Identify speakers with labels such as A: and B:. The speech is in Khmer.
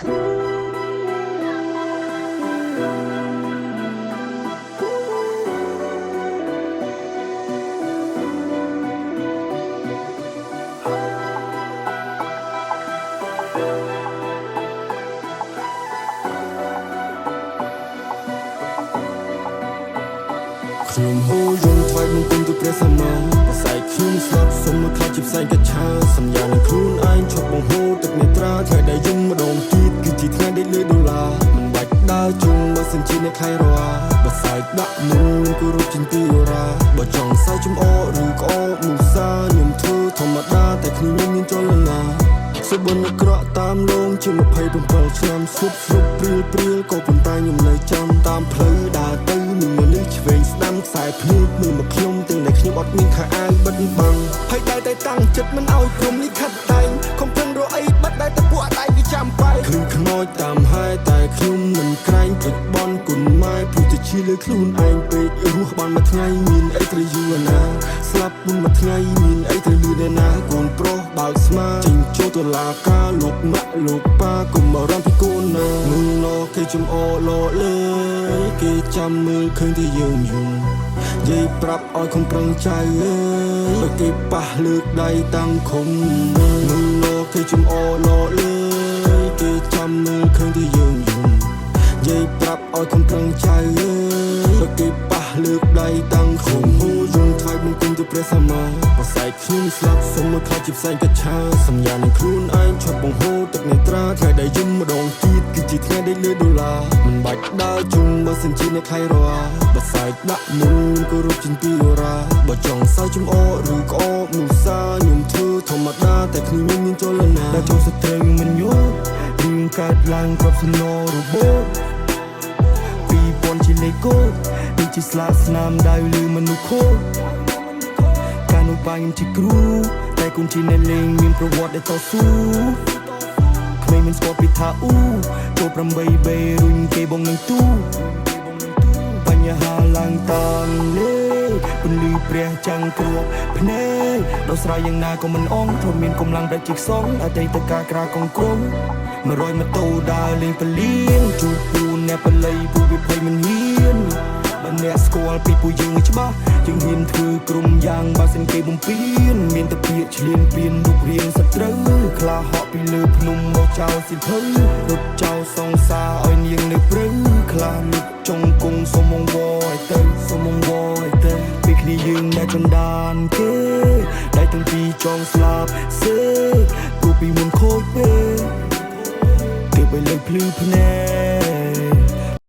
A: ខ្ញុំហូរយំថ្វាយបង្គំទៅព្រះសម្មាបស័យខ្ញុំស្លាប់សុំមកខ្លាចជាផ្សែងកច្ឆាសញ្ញានឹងខ្លួនឯងឈប់បង្ហូរទឹកនេត្រាថ្ងៃដែលយំម្ដងទៀតគឺជាថ្ងៃដែលលើដុល្លារមិនបាច់ដើរជុំមើលសិនជាអ្នកខៃរ៉ាបស័យដាក់មុនគោរពជាទីរាបើចង់សាយចំអឬក្អកមុសាខ្ញុំធ្វើធម្មតាតែគ្នាមានចលនាសុបិនក្រក់តាមលងជា27ឆ្នាំស៊ុបព្រៀលក៏ប៉ុន្តែខ្ញុំនៅចាំតាមផ្លូវដើរទៅនឹងមនុស្សឆ្វេងស្ដាំខ្សែភ្នែកមើលមកខ្ញុំទាំងដែលខ្ញុំអត់មានខោអាវបិទបាំងហើយតែតាំងចិត្តមិនឲ្យព្រមលិខិតតែងខំប្រឹងរកអីបាត់តែពួកដៃវាចាំបែកឃើញខ្មោចតាមហើយតែខ្ញុំមិនក្រែងព្រឹកបន់គុណម៉ែព្រោះតែជាលើខ្លួនឯងពេករស់បានមួយថ្ងៃមានអីត្រូវយូរណាស្លាប់មុនមួយថ្ងៃមានអីត្រូវលឺដែរណាកូនប្រុសបើកស្មាចេញចូលតុលាការលោកម៉ាក់លោកប៉ាកុំបារម្ភពីកូនណាមើលណគេចំអលលើគេចាំមើលឃើញតែយើងយំនិយាយប្រាប់ឲ្យកុំប្រឹងចៅអើយគេប៉ះលើកដៃតាំងខំមើលណគេចំអលលើគេចាំមើលឃើញតែយើងយំនិយាយប្រាប់ឲ្យកុំប្រឹងចៅអើយគេប៉ះលើកដៃតាំងខំហូរយំថ្វាយបង្គំទៅព្រះសម្មាបស័យខ្ញុំស្លាប់សុំមកខ្លាចជាផ្សែងកច្ឆាសញ្ញានឹងខ្លួនឯងឈប់បង្ហូរទឹកនេត្រាថ្ងៃដែលយំម្ដងទៀតគឺជាថ្ងៃដែលលើដុល្លារមិនបាច់ដើរជុំមើលសិនជាអ្នកខៃរ៉ាបស័យដាក់មុនគោរពជាទីរាបើចង់សាយចំអឬក្អកមុសាខ្ញុំធ្វើធម្មតាតែគ្នាមានចលនាដែលចូលសត្រូវមិនយល់រឿងកើតឡើងគ្រប់សំណររបូត2000ជាលេខកូដនេះជាស្លាកស្នាមដៃលឺមនុស្សខូចកាលនោះបាញ់ជាគ្រូតែគុំជាអ្នកលេងមានប្រវត្តិដែលតស៊ូក្មេងមិនស្គាល់ពីថាអ៊ូចូល8បេរុញគេបងនឹងទូបញ្ហាឡើងតាមលេពន្លឺព្រះចាំងគ្រួភ្នែកដោះស្រាយយ៉ាងណាក៏មិនអងធំមានកម្លាំងដែលជីកសងអតីតកាលក្រាកងក្រុង100ម៉ូតូដើរលេងពលៀងជួបពូនអ្នកបល័យពូវិភ័យមិនហ៊ានបើអ្នកស្គាល់ពីពូយើងច្បាស់ជាងហ៊ានធ្វើក្រុមយ៉ាងបើសិនគេបំពេញមានតែពាក្យឆ្លៀនពៀនរូបរាងសត្រូវខ្លាហក់ពីលើភ្នំមកចោលសិភៅរត់ចោលសងសាឲ្យនាងនៅព្រៃខ្លាលឹកចុងគង់សុំងវឲ្យទៅសុំងវឲ្យទៅពេលគ្នាយើងអ្នកចន្តានគេដៃទាំងពីរចងស្លាប់សេគូពីមុនខូចពេកទៅលើភ្លឺភ្នែក